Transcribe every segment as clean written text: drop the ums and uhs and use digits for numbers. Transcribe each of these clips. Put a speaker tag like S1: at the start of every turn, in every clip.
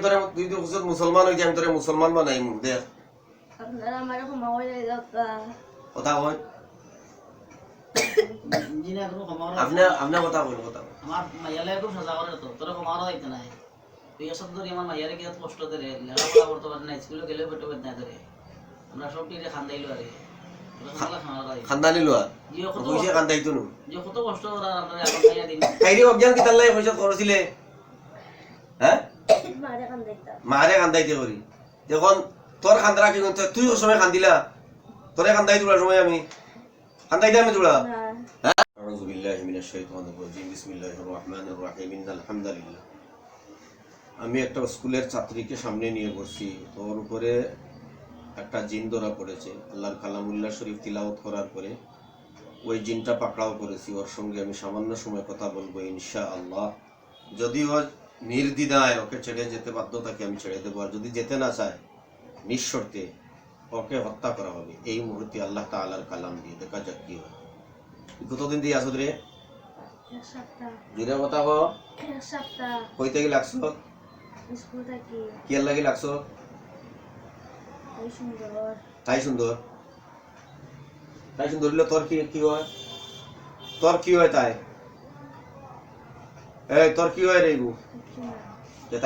S1: তোরে তুই তো খুশি মুসলমান হই আমি তোরে মুসলমান বানাই মু দেখ
S2: আপনারা আমার ক্ষমা করে দাও
S1: কথা কই
S3: জিনা কোনো ক্ষমা করে
S1: আপনি আপনি কথা কই কথা
S3: আমার মাইয়ালে খুব সাজা করে তো তোরা ক্ষমা করা যাইতে নাই তুই এসব ধরে আমার মাইয়ারে কি কষ্ট দেরে লেখাপড়া করতে পারে না স্কুলে গেলে পেটো বেদ না ধরে আমরা সব টিরে খান্দাইলো আরে
S1: খানদানি লোয়া
S3: যে কত
S1: কইছে খানদাইতো নো
S3: যে কত কষ্ট ওরা আপনারা এখন মাইয়া দিন
S1: কাইরে অজ্ঞান কি তাল্লাই পয়সা করছিলে হ্যাঁ
S2: মারে কান দেখতা
S1: মারে কান্দাইতে করি যখন তোর খান্দরা কি তুই ওই সময় কান্দিলা তোরে কান্দাই তোলার সময় আমি কান্দাইতে আমি তোলা
S2: না
S1: أعوذ بالله من الشيطان الرجيم بسم الله الرحمن الرحيم إن الحمد لله আমি একটা স্কুলের ছাত্রীকে সামনে নিয়ে বসছি তোর উপরে একটা জিন ধরা পড়েছে আল্লাহর কালামুল্লাহ শরীফ তিলাওয়াত করার পরে ওই জিনটা পাকড়াও করেছি ওর সঙ্গে আমি সামান্য সময় কথা বলবো ইনশাআল্লাহ যদি ও নির্দ্বিধায় ওকে ছেড়ে যেতে বাধ্য থাকে আমি ছেড়ে দেবো আর যদি যেতে না চায় নিঃশর্তে ওকে হত্যা করা হবে এই মুহূর্তে আল্লাহ তাআলার কালাম দিয়ে দেখা যাক কি হয় কতদিন দিয়ে আসো রে
S2: এক সপ্তাহ
S1: জুড়ে কথা কো
S2: এক সপ্তাহ
S1: কইতে কি লাগছো
S2: স্কুল থেকে
S1: কি লাগি লাগছো
S2: এই সুন্দর
S1: তাই সুন্দর হইলে তোর কি কি হয় তোর কি হয় তাই এই তোর কি হয় রে গু
S2: কিছু না
S1: যে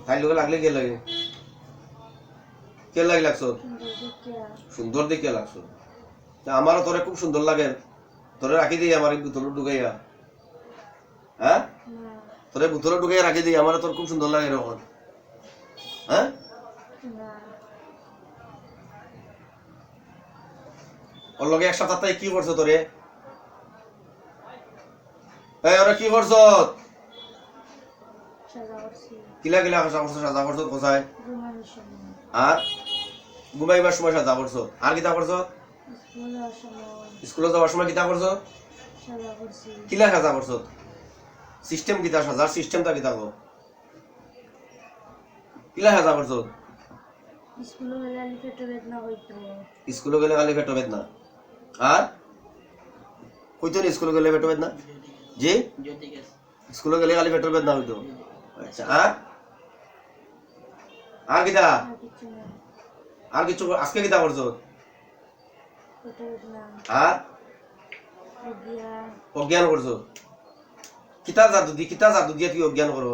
S1: তাই লোকে লাগলে কে লাগে কে লাগে লাগছো
S2: সুন্দর দেখিয়া
S1: সুন্দর দেখে লাগছো আমারও তোরে খুব সুন্দর লাগে তোরে রাখি দিই আমার ভিতরে ঢুকাইয়া হ্যাঁ
S2: না
S1: তোরে ভিতরে ঢুকাইয়া রাখি দিই আমার তোর খুব সুন্দর লাগে এরকম হ্যাঁ
S2: না
S1: ওর লগে এক সপ্তাহ কি করছো তোরে এই ওরা কি করছো
S2: সাজা করছি
S1: কিলা কিলা সাজা করছো কোথায়
S2: ঘুমানোর সময়
S1: আর ঘুমাইবার সময় সাজা করছো আর কিতা করছো
S2: স্কুল যাওয়ার সময়
S1: স্কুলে যাওয়ার সময় কিতা করছো
S2: সাজা করছি
S1: কিলা সাজা করছো সিস্টেম কিতা সাজার সিস্টেমটা কিতা গো কিলা সাজা করছো
S2: স্কুলে গেলে আলি পেটে বেদনা হইতো
S1: স্কুলে গেলে খালি পেট বেদনা আর কইতো স্কুলে গেলে পেট বেদনা জি
S3: জ্যোতি গেছে
S1: স্কুলে গেলে খালি পেট বেদনা হইতো আচ্ছা আর কিতা
S2: আর কিছু না
S1: আর কিছু আজকে কিতা করছো
S2: পেটে বেদনা
S1: আর
S2: অগিয়া
S1: অজ্ঞান করছো কিতা জাদু দিয়ে তুই অজ্ঞান করো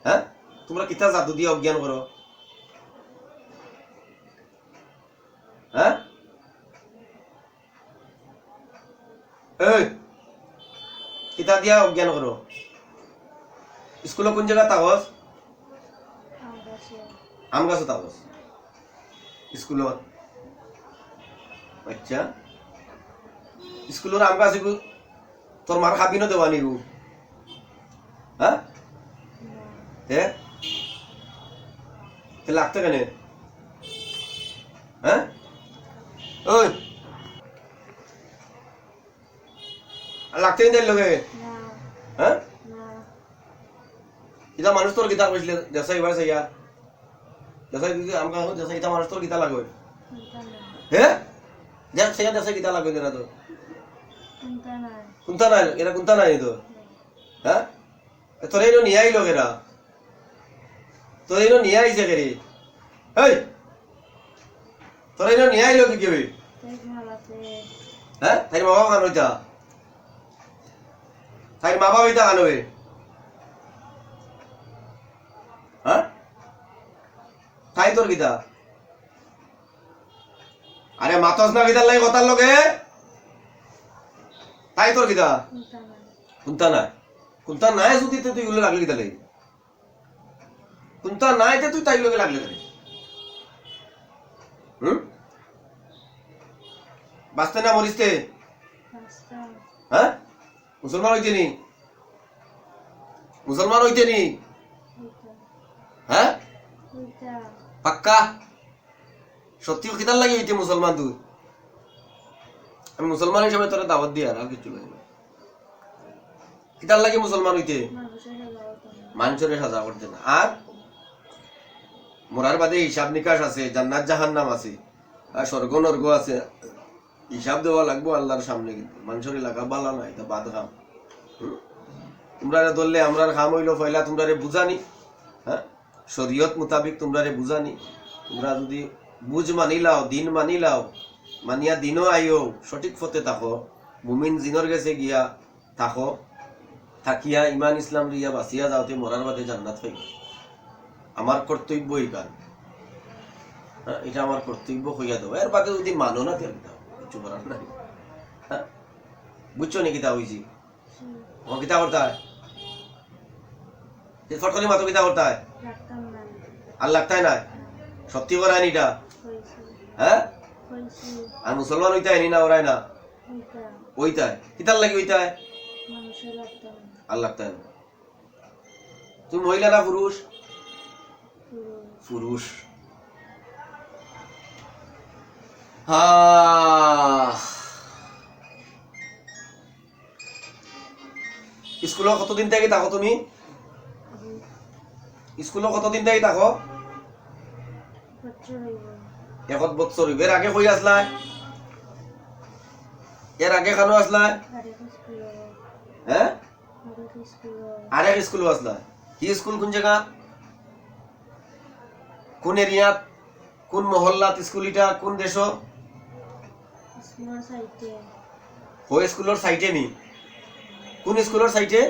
S1: হ্যাঁ তোমরা কিতা জাদু দিয়ে অজ্ঞান করো হ্যাঁ এই কিতা দিয়া অজ্ঞান করো স্কুলে কোন জায়গা তাগস
S2: আমার কাছে
S1: আম গাছও তাগস স্কুলত আচ্ছা স্কুলের আম গাছ তোর মার খাবি না দেওয়া নিগু হ্যাঁ তে লাগতো কেন হ্যাঁ ওই লাগতে দেয় লোকে
S2: না
S1: হ্যাঁ
S2: না
S1: ইটা মানুষ তোর গীতা কইছিলে দেশাই এবার সাইয়া দেশাই আমকা দেশাই ইটা মানুষ তোর গীতা লাগবে
S2: চিন্তা নাই
S1: হে দেখ সাইয়া দেশাই গীতা লাগবে না তো
S2: চিন্তা নাই
S1: কুন্তা নাই এরা কুন্তা নাই তো হ্যাঁ তোরে এনো নিয়ে আইলো এরা তোরে এনো নিয়ে আইছে কে রে এই তোরে এনো নিয়ে আইলো কি কেবে
S2: দেখ মালাতে
S1: হ্যাঁ তাই বাবা খান হইতা তাই বাবা হইতা খান হবে হ্যাঁ তাই তোর গীতা আরে মাতস না গীতার লাগে কথার লগে তাই তোর গীতা
S2: চিন্তা নাই
S1: কুন্তা নাই যদি তুই গুলো লাগলি গীতা লাগে কুন্তা নাই তুই তাই লগে লাগলি গেলে বাঁচতে না মরিসতে
S2: রাস্তা
S1: হ্যাঁ মুসলমান হইতে নি মুসলমান হইতে নি
S2: ওইটা
S1: হ্যাঁ
S2: ওইটা
S1: পাক্কা সত্যি কিতার লাগে হইতে মুসলমান তুই আমি মুসলমান হিসেবে তোরা দাওয়াত দিয়ে আর কিছু লাগে না কিতার লাগে মুসলমান হইতে
S2: মানুষের সাজা হতো না
S1: মানুষের সাজা করতে না আর মরার বাদে হিসাব নিকাশ আছে জান্নাত জাহান্নাম আছে আর স্বর্গ নর্গ আছে হিসাব দেওয়া লাগবো আল্লাহর সামনে কিন্তু মানুষের এলাকা বালা না এটা বাদ কাম তোমরা ধরলে আমরা খাম হইল পয়লা তোমরা বুঝানি, হ্যাঁ শরীয়ত মোতাবিক তোমরা বুঝানি। তোমরা যদি বুঝ মানিলাও, দিন মানিলাও, মানিয়া দিনও আইও, সঠিক পথে থাকো, মুমিন জিনর গেছে গিয়া থাকো, থাকিয়া ইমান ইসলাম রিয়া বাঁচিয়া যাওতে মরার বাদে জান্নাত হইব। আমার কর্তব্য এই গান, এটা আমার কর্তব্য হইয়া দেবো। এর বাদে যদি মানো না তেল দাও, কিছু করার নাই। হ্যাঁ বুঝছো নাকি তা হয়েছি? ও কিতা করতে হয় ফটকলি মাতো কিতা করতে হয়
S2: রাখতাম না।
S1: আর লাগতাই না, সত্যি করায় নিটা।
S2: হয়েছে
S1: হ্যাঁ
S2: হয়েছে
S1: আর মুসলমান হইতায় নি না ওরাই না
S2: ওইটা
S1: ওইটায় কিতার লাগি ওইটায়
S2: মানুষের রাখতাম না।
S1: আর লাগতাই না। তুমি মহিলা না পুরুষ?
S2: পুরুষ
S1: পুরুষ। হ্যাঁ স্কুলে কতদিন থেকে থাকো তুমি? স্কুলে কতদিন থেকে থাকো?
S2: বছর হইব।
S1: 1 বছর হইবে। এর আগে কই আসলা? এর আগে কেন আসলা?
S2: আরেক স্কুল
S1: হ্যাঁ
S2: আরেক স্কুল
S1: আরেক স্কুলে আসলা। কি স্কুল? কোন জায়গা, কোন এরিয়াত, কোন মহল্লাত স্কুল? এটা কোন দেশ?
S2: স্কুলের সাইডে
S1: ওই স্কুলের সাইটে নি? কোন স্কুলের সাইটে?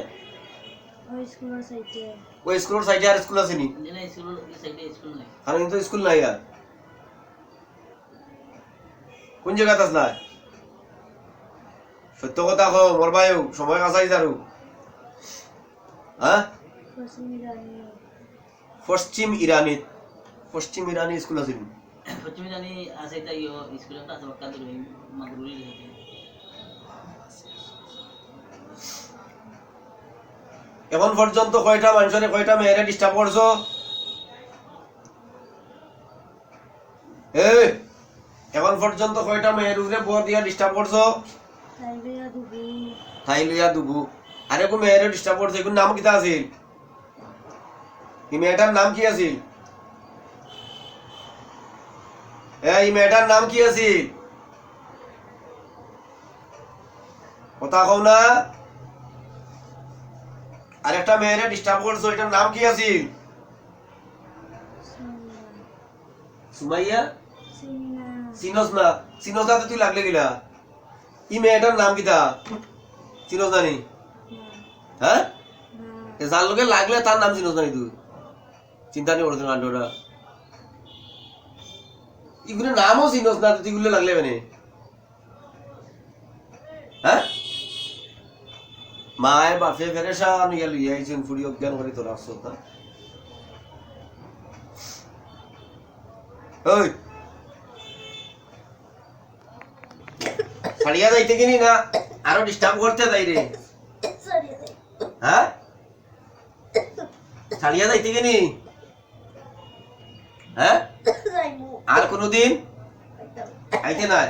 S2: ওই স্কুলের সাইডে
S1: ওই স্কুলের সাইটে আর স্কুল আছে নি?
S3: যেন স্কুল সাইডে স্কুল নাই।
S1: কারণ কিন্তু স্কুল নাই। আর কোন জায়গাত আসলা? সত্য কথা কও, মরবায়ু সময় কাছাই যারু। হ্যাঁ
S2: পশ্চিম ইরানি
S1: পশ্চিম ইরানি। পশ্চিম ইরানি স্কুল আছে নি?
S3: পশ্চিমে জানি আছে তাই স্কুলের কাছে বাক্কা ধরে মাগরুরি লেগে
S1: এখন পর্যন্ত কয়টা মানুষের কয়টা মেয়েরে ডিস্টার্ব করছো? এই এখন পর্যন্ত কয়টা মেয়ের উপরে বর দিয়া ডিস্টার্ব করছো?
S2: তাইবেয়া দুবু
S1: তাই লইয়া দুবু। আরে কো মেয়েরে ডিস্টার্ব করছে, এগুলোর নাম কিতা আছিল? এই মেয়েটার নাম কি আছিল? এই মেয়েটার নাম কি আছিল? কথা কও না। আর একটা মেয়েরে ডিস্টার্ব করছো, এটার নাম কি আছিল? সুমাইয়া?
S2: সিনা
S1: চিনস না? চিনস না তো তুই লাগলে গিলা। ই মেয়েটার নাম কিতা চিনস না নি? হ্যাঁ
S2: না
S1: যার লোকে লাগলে তার নাম চিনস না নি তুই? চিন্তা নেই করছো কাণ্ডটা। এগুলো নামও চিনস না তুই, এগুলো লাগলে মানে? হ্যাঁ মায় বাপে ফেরেশান হইয়া লইয়া আইছেন, ফুড়ি অজ্ঞান করে তোর আসছ। ওই ছাড়িয়া যাইতে কিনি না আরো ডিস্টার্ব করতে যাই রে?
S2: সরি
S1: হ্যাঁ ছাড়িয়া যাইতে কিনি? হ্যাঁ
S2: যাইবো
S1: আর কোনদিন আইতে নাই?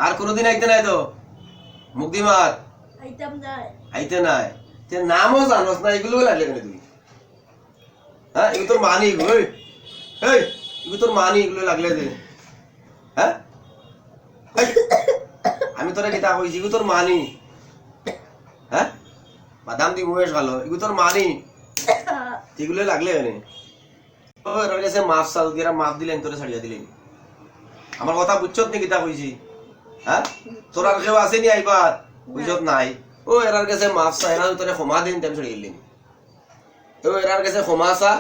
S1: আর কোনদিন আইতে নাই তো? মুক্তি মার
S2: আইতাম যায়
S1: আইতে নাই। তে নামও জানোস না, এগুলো লাগলে কেন তুই? হ্যাঁ এগুলো তোর মানি? এগুলো এই এগুলো তোর মানি? এগুলো লাগলে যে? হ্যাঁ এই, আমি তোরা কিতা কইছি? এগুলো তোর মানি? হ্যাঁ বাদাম দি মুয়েস ভালো, এগুলো তোর মানি? এগুলো লাগলে কেন? ও এর কাছে মাফ চাল দিয়ে মাফ দিলেন, তোরে ছাড়িয়া দিলেন। আমার কথা বুঝছত নি কিতা কইছি? হ্যাঁ তোর আর কেউ আসেনি আইবার? বুঝত নাই? ও এরার কাছে মাফ চা, এরা তোরে ক্ষমা দিন, তেম ছাড়িয়ে দিলেন। ও এরার কাছে ক্ষমা চা,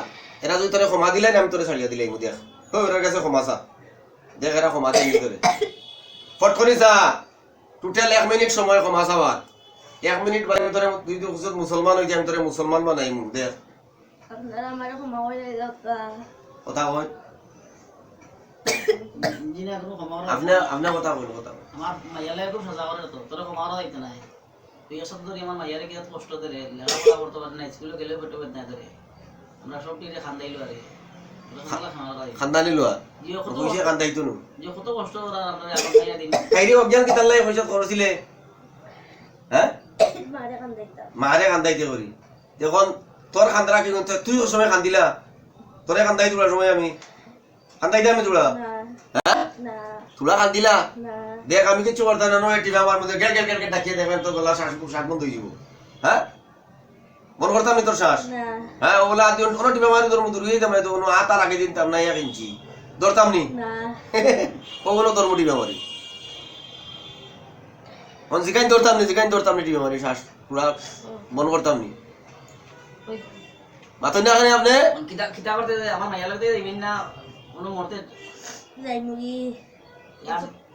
S1: এরা যদি তোরে ক্ষমা দিলেন আমি তোরে ছাড়িয়া দিলেন। দেখ ও এরার কাছে ক্ষমা চা, দেখ এরা ক্ষমা দিন তোরে। ফট করি চা, টোটাল 1 মিনিট সময় ক্ষমা চাওয়ার। 1 মিনিট বাদে তোরে তুই তো খুশত মুসলমান হইতে আমি তোরে মুসলমান বানাই। মুখ দেখ
S2: আপনারা আমার ক্ষমা করে দাও।
S1: কথা কই।
S3: জিনা কোনো ক্ষমা করা
S1: আপনার কথা কই, কথা কই।
S3: আমার মাইয়ালে খুব সাজা করে তো তোরা ক্ষমা করা যাইতে নাই। তুই এসব ধরে আমার মাইয়ারে কি কষ্ট দেরে লেখাপড়া করতে পারে না, স্কুলে গেলেও পেটে পেট নাই ধরে। আমরা সব টিরে খান্দাইলো আরে
S1: খানদানি লোয়া
S3: যে কত
S1: কইছে খানদাইতো নো
S3: যে কত কষ্ট ওরা আমরা এখন খাইয়া দিন
S1: কাইরে অজ্ঞান কিতার লাই কইছে করছিলে? হ্যাঁ
S2: মারে কান দেখতাম
S1: মারে কান্দাইতে করি। দেখুন তোর খান্দরা কি তুই ওই সময় কান্দিলা? তোরে কান্দাই তোলার সময় আমি কান্দাইতে আমি তোলা?
S2: না
S1: হ্যাঁ
S2: না
S1: তোলা কান্দিলা?
S2: না
S1: দেখ আমি কিছু করতে না নয় টিভি আমার মধ্যে গেল গেল গেল ডাকিয়ে দেখবেন তো গলা শ্বাস বন্ধ হয়ে যাব। হ্যাঁ মন করতাম নি তোর শ্বাস
S2: না
S1: হ্যাঁ ওলা আদি অন্য টিপে মারি তোর মতো রুই দিতাম না তো কোনো আতার আগে দিতাম না 1 ইঞ্চি ধরতাম নি
S2: না
S1: কখনো তোর মুটি বেমারি মন জিকাইন ধরতাম নি টিপে মারি শ্বাস পুরা মন করতাম নি মাথা না আপনি
S3: কিতা কিতা করতে আমার মাইয়া লাগতে দিবেন না কোনো মরতে
S2: যাই মুগি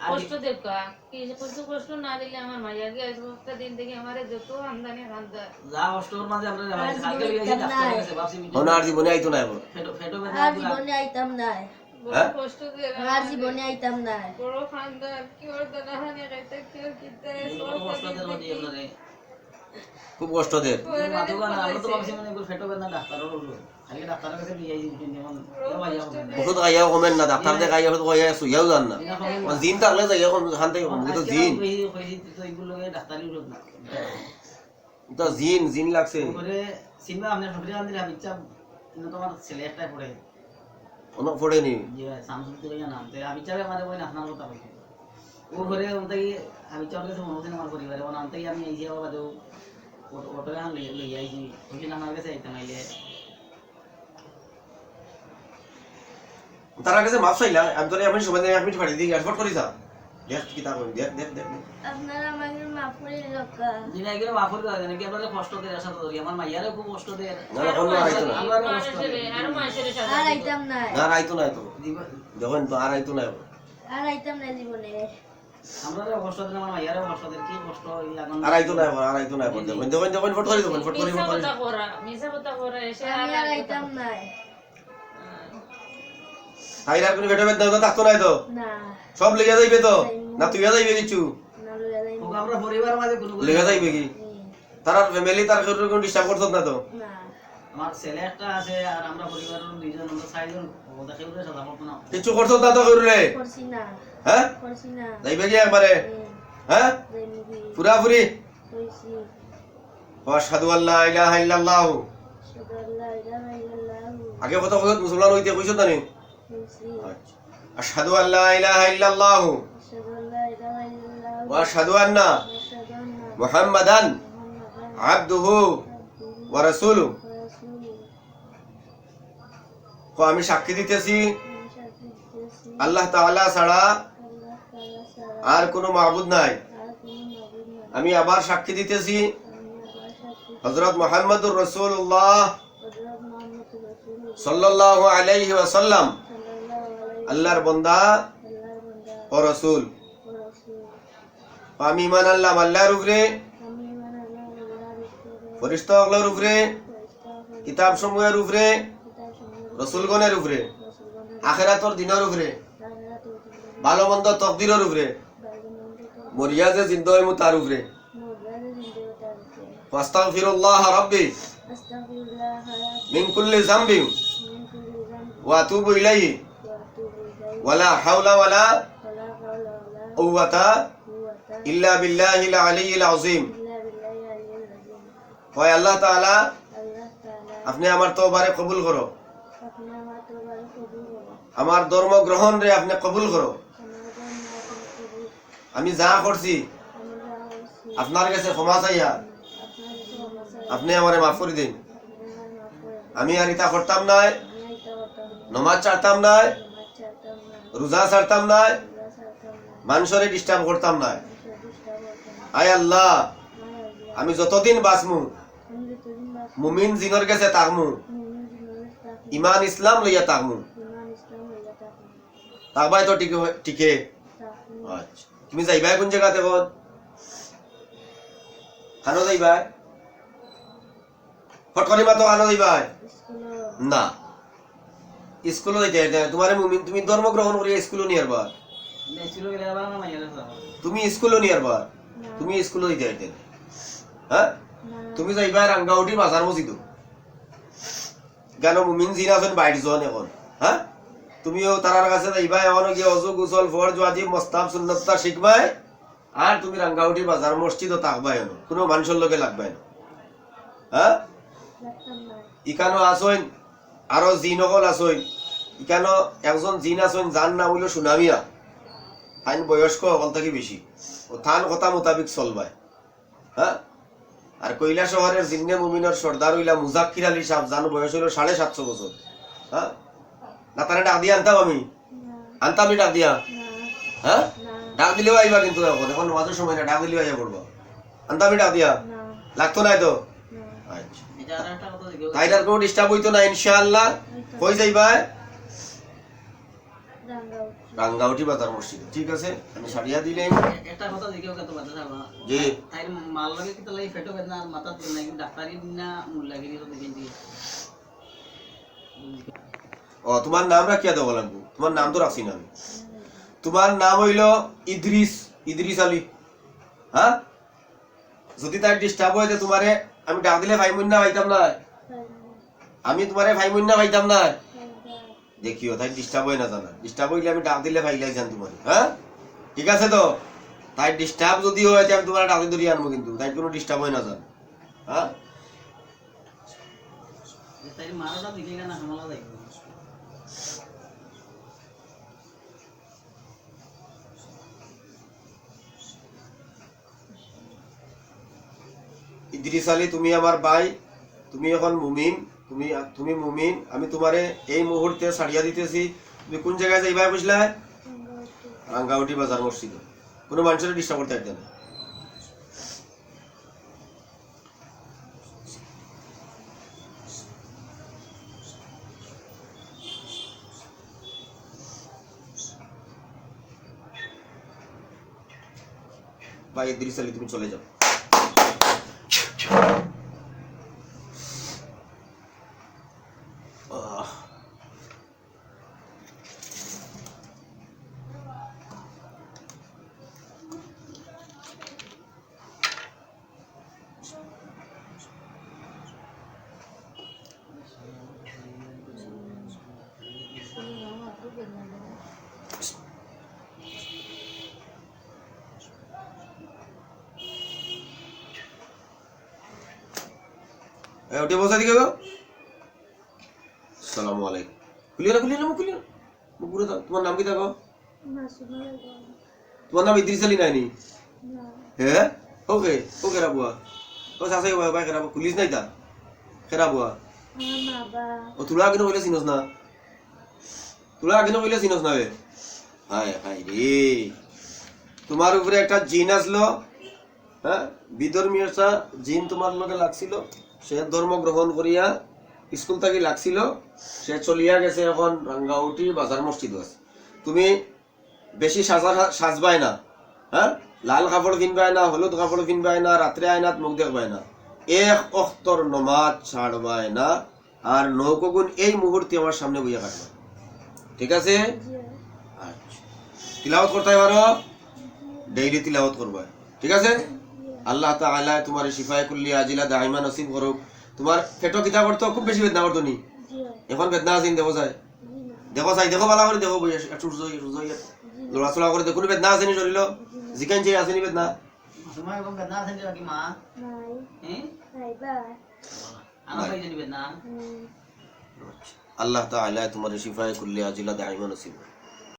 S4: কষ্ট দেখা কি যে কষ্ট না দিলে আমার মাইয়া গিয়ে একটা দিন থেকে আমারে যত আমদানি খান্দা
S3: যা কষ্টর মাঝে আমরা কালকে লিয়ে ডাক্তার কাছে ভাবছি
S1: ওনার জীবনে আইতো না এবার
S3: ফেটো ফেটো
S2: আর জীবনে আইতাম নাই
S4: বড়
S1: হ্যাঁ?
S4: কষ্ট দিয়ে
S2: আর জীবনে আইতাম নাই
S4: বড় খান্দা কি ওর দানা হানি খাইতে কি ওর কিতে
S3: কষ্টদের মধ্যে আপনারে
S1: খুব কষ্ট দের
S3: মাথুকা না আমরা তো ভাবছি মানে ফেটো বেদনা ডাক্তার হলো খালি ডাক্তারের কাছে নিয়ে যাই যেমন মাইয়া হবে
S1: ওষুধ খাইয়াও কমেন না ডাক্তার দে খাইয়া ওষুধ খাইয়া শুইয়াও যান না জিন থাকলে যাইয়া কম খান থেকে কম তো জিন
S3: তো এগুলো ডাক্তারি ওষুধ না
S1: তো জিন লাগছে
S3: করে সিনেমা আপনার ফটোরি আনলে আমি ইচ্ছা কিন্তু তোমার ছেলে একটাই পড়ে
S1: অনেক পড়েনি
S3: যে সামসুং থেকে নাম তো আমি চাবে মানে ওই আপনার কথা বলছি ও ঘরে ওটাই আমি চাবে মনে হচ্ছে আমার পরিবারে ও নামতেই আমি এই যে বাবা দেও অটো এখন লই আইছি ওই আমার কাছে আইতাম আইলে
S1: তার কাছে মাপ চাইলা আমি তোরে আমি সবাই 1 মিনিট ফাড়ি দিই এয়ারপোর্ট করি যা দেখ কি তা করি দেখ
S2: আপনারা আমাকে মাফ করে লোকা
S3: দিনা এগুলো মাফর করে নাকি আপনাদের কষ্ট দেয় আশা তো আমার মাইয়ারে খুব কষ্ট দেয়
S1: না না কোনো আইতো না
S3: আমরা কষ্ট দেয়
S4: আর মাসের সাথে
S2: আর আইতাম নাই
S1: না আইতো না তো দেখেন তো আর আইতো না
S2: আর আইতাম নাই জীবনে
S3: আমরা কষ্ট দেয় আমার মাইয়ারে কষ্ট দেয় কি কষ্ট এই লাগান
S1: আর আইতো না দেখেন ফটো করি ফটো করি
S4: মিছা কথা করা এসে
S2: আমি আর আইতাম নাই
S1: তাইরার কোনো বেটা বেদ না থাকতো না তো
S2: না
S1: সব লেগে যাইবে তো না তুই যাইবে কিছু
S2: না লইয়া যাই
S3: ও আমরা পরিবার মাঝে কোনো
S1: লেগে যাইবে কি তার ফ্যামিলি তার কোনো ডিস্টার্ব করতো না তো
S2: না
S3: আমার ছেলে একটা আছে আর আমরা পরিবারের দুইজন আমরা চারজন ও দেখে উঠে সাদা করতো না
S1: কিছু করতো না তো করলে
S2: করছি না
S1: হ্যাঁ
S2: করছি না
S1: যাইবে কি একবারে হ্যাঁ
S2: যাই মুগি
S1: পুরাপুরি
S2: কইছি
S1: আশহাদু আল্লা ইলাহা ইল্লাল্লাহ
S2: সাদাল্লাহ ইলাহা ইল্লাল্লাহ
S1: আগে কথা কইছো মুসলমান হইতে কইছো না নি
S2: কইছি
S1: আচ্ছা আশহাদু আল্লা ইলাহা ইল্লাল্লাহ
S2: সাদাল্লাহ ইলাহা ইল্লাল্লাহ
S1: ওয়া আশহাদু আন্না
S2: আশহাদু আন্না
S1: মুহাম্মাদান
S2: মুহাম্মাদান
S1: আবদুহু ওয়া রাসূলুহু
S2: রাসূলুহু
S1: তো আমি সাক্ষী দিতেছি
S2: আমি সাক্ষী দিতেছি
S1: আল্লাহ তাআলা ছাড়া
S2: আল্লাহ তাআলা ছাড়া
S1: আর কোনো মাবুদ নাই
S2: আর কোনো মাবুদ নাই
S1: আমি আবার সাক্ষী দিতেছি
S2: আমি আবার সাক্ষী
S1: হযরত মুহাম্মদুর রাসূলুল্লাহ
S2: হযরত মুহাম্মদ রাসূলুল্লাহ
S1: সাল্লাল্লাহু আলাইহি ওয়াসাল্লাম
S2: সাল্লাল্লাহু আলাইহি
S1: আল্লাহর বান্দা
S2: আল্লাহর বান্দা
S1: ও রাসূল
S2: ও রাসূল
S1: আমি ঈমান আনলাম আল্লাহর উপরে
S2: আমি ঈমান আনলাম আল্লাহর উপরে
S1: ফেরেশতাগুলোর উপরে
S2: পরিষ্কার
S1: কিতাব সমূহের উপরে
S2: কিতাব সমূহ
S1: রাসূলগণের উপরে
S2: রাসূলগণের
S1: আখিরাতের দিনের উপরে
S2: তাহারাতে উঠিলেন
S1: ভালো মন্দ তকদিরের উপরে
S2: বাইগমন্দিত
S1: মরিয়া যে জিন্দা হইমু তার উপরে
S2: মোবাইলে জিন্দে তারতে
S1: ফাস্তাগফিরুল্লাহ রাব্বি
S2: আস্তাগফিরুল্লাহ রাব্বি
S1: মিন কুল্লি যামবি
S2: মিন কুল্লি যামবি
S1: ওয়া আতুবু ইলাইহি
S2: ওয়া আতুবু ইলাইহি
S1: ওয়ালা হাওলা ওয়ালা
S2: ওয়ালা হাওলা ওয়ালা
S1: কুওয়াতা
S2: কুওয়াতা
S1: ইল্লা বিল্লাহিল আলিয়্যিল আযীম
S2: ইল্লা বিল্লাহি আলিয়্যিল আযীম
S1: ওয়া আল্লাহ তাআলা
S2: আল্লাহ তাআলা
S1: আপনি আমার তওবারে কবুল করো
S2: আপনি আমার তওবার কবুল করুন
S1: আমার ধর্ম গ্রহণ রে আপনি কবুল করো
S2: আমার জন্য আপনি কবুল
S1: আমি যা করছি
S2: আমি যা করছি
S1: আপনার কাছে ক্ষমা চাইয়া
S2: আপনার কাছে ক্ষমা চাই
S1: আপনি আমারে মাফ করে দিন
S2: আপনি আমার মাফ করে দিন
S1: আমি আর ইতা করতাম নাই
S2: আমি এটা করতাম না
S1: নমাজ ছাড়তাম নাই
S2: নামাজ ছাড়তাম না
S1: রোজা ছাড়তাম নাই
S2: রোজা ছাড়তাম না
S1: মানুষরে ডিস্টার্ব করতাম নাই
S2: মানুষের ডিস্টার্ব করতাম না
S1: আয় আল্লাহ
S2: আমার আল্লাহ
S1: আমি যতদিন বাঁচমু
S2: আমি যতদিন বাঁচব
S1: মুমিন জিনর কাছে তাকমু
S2: মুমিন জীবনে থাকি
S1: ইমান ইসলাম লইয়া তাকমু
S2: ইমান ইসলাম হইয়া থাকি
S1: তাকবাই তো টিকে
S2: থাকি
S1: আচ্ছা তুমি যাইবাই কোন জায়গাতে কোন খানো যাইবাই ফটকরিমা তো খানো যাইবাই
S2: স্কুল
S1: না স্কুলে যাইতে তোমারে মুমিন তুমি ধর্ম গ্রহণ করিয়া স্কুলে নিয়ারবা
S3: ছিল গেলে আবার আমার মাইয়ারে যাবো
S1: তুমি স্কুলে নিয়ারবা তুমি স্কুলে যাইতে হ্যাঁ তুমি যাইবা রাঙ্গাউটি বাজার মসজিদ কেন মুমিন জিন আছেন বাইরে জন এখন হ্যাঁ তুমিও তারার কাছে যাইবা এখন গিয়ে অজু গোসল ফরজ ওয়াজিব মুস্তাহাব সুন্নাতটা শিখবাই আর তুমি রাঙ্গাউটি বাজার মসজিদও থাকবাই না কোনো মানুষের লগে লাগবাই না হ্যাঁ
S2: লাগতাম না
S1: ইকানো আসইন আরো জিন সকল আসইন ইকানো একজন জিন আসইন যার নাম হইল সুনামিয়া আইন বয়স্ক সকল থেকে বেশি ও থান কথা মোতাবিক চলবাই হ্যাঁ আর কৈলা শহরের জিন্নে মুমিনের সর্দার হইলা মুজাক্কির আলী সাহেব, যার বয়স হইল 750 বছর। হ্যাঁ, না তারা ডাক দিয়ে আনতাম আমি, আনতাম আমি ডাক দিয়া। হ্যাঁ, ডাক দিলেও আইবা, কিন্তু এখন এখন নামাজের সময় না, ডাক দিলেও আইয়া পড়বা। আনতাম আমি ডাক দিয়া, লাগতো নাই তো? আচ্ছা,
S3: এটা আর একটা কথা জিজ্ঞেস
S1: তাই তার কোনো ডিস্টার্ব হইতো না ইনশাআল্লাহ। কই যাইবা? রাঙ্গাউটি বাজার মসজিদ। ঠিক আছে, আমি সারিয়া দিলেন।
S3: একটা কথা জিজ্ঞেস করতে পারতে চাও
S1: জি,
S3: তাই মাল লাগে কি তাহলে ফেটো বেদনা আর মাথা বেদনা কিন্তু ডাক্তারি না মুল্লাগিরি তো দেখেন জি।
S1: ও তোমার নাম রাখিয়া দেওয়া লাগবো। তোমার নাম তো রাখছি না আমি। তোমার নাম হইল ইদ্রিস, ইদ্রিস আলী। হ্যাঁ, যদি তার ডিস্টার্ব হয় তোমারে আমি ডাক দিলে ভাই মুন্না পাইতাম না, আমি তোমারে ভাই মুন্না পাইতাম না। দেখিও তাই ডিস্টার্ব হয় না জানা, ডিস্টার্ব হইলে আমি ডাক দিলে ভাইলাই যান তোমার। হ্যাঁ, ঠিক আছে তো? তাই ডিস্টার্ব যদি হয় আমি তোমার ডাক ধরে আনবো, কিন্তু তাই কোনো ডিস্টার্ব হয় না জান। হ্যাঁ,
S3: তাই মারাটা দিকে না হামলা যাইব।
S1: ইদ্রিস আলী, তুমি আমার ভাই, তুমি এখন মুমিন, তুমি মুমিন। আমি তোমারে এই মুহূর্তে ছাড়িয়া দিতেছি। তুমি কোন জায়গায় যাইবা বুঝলা? রাঙ্গাউটি বাজার মসজিদ। কোনো মানুষের ডিস্টার্ব করতে একদম না। ভাই ইদ্রিস আলী, তুমি চলে যাও। ওটা বসা দিকে গো। আসসালামু আলাইকুম। খুলিও না, খুলিও না, মুখ খুলিও না, মুখ পুরো দাও। তোমার নাম কি থাকো? তোমার নাম ইদ্রিস আলী নাইনি? হ্যাঁ, ওকে ওকে রাবুয়া। ও সাসাই ভাই কেরাবো, পুলিশ নাই তা কেরাবুয়া। ও তুলা কেন কইলে চিনস না? তুলা কেন কইলে চিনস না? হায় হায় রে, তোমার উপরে একটা জিন আসলো। হ্যাঁ, বিধর্মী একটা জিন তোমার লগে লাগছিল। সে ধর্ম গ্রহণ করিয়া স্কুল থেকে লাগছিল, সে চলিয়া গেছে। এখন রাঙ্গাউটি বাজার মসজিদ আছে। তুমি বেশি সাজবাই না। হ্যাঁ, লাল কাপড় কিনবাই না, হলুদ কাপড় কিনবাই না, রাত্রে আয়নাত মুখ দেখবাই না, এক অক্তর নমাজ ছাড়বাই না। আর নৌকগুণ এই মুহূর্তে আমার সামনে বইয়া কাটবে। ঠিক আছে? আচ্ছা, তিলাওয়াত করতে পারো? ডেইলি তিলাওয়াত করবা। ঠিক আছে? আল্লাহ তাআলা তোমার শিফায়ে কুল্লি আজিলা দাইমা নসিব করুক। তোমার পেটো কিতা করতো? খুব বেশি বেদনা করতো নি? এখন বেদনা আছে? দেখো চাই, দেখো চাই, দেখো ভালো করে দেখো। লড়াচড়া করে দেখো, বেদনা আছে নি শরীর? জিকান চাই আছে নি বেদনা?
S3: সময় কম বেদনা আছে কি মা? হ্যাঁ, আনা পাই জানি বেদনা।
S1: আল্লাহ তাআলা তোমার শিফায়ে কুল্লি আজিলা দাইমা নসিব।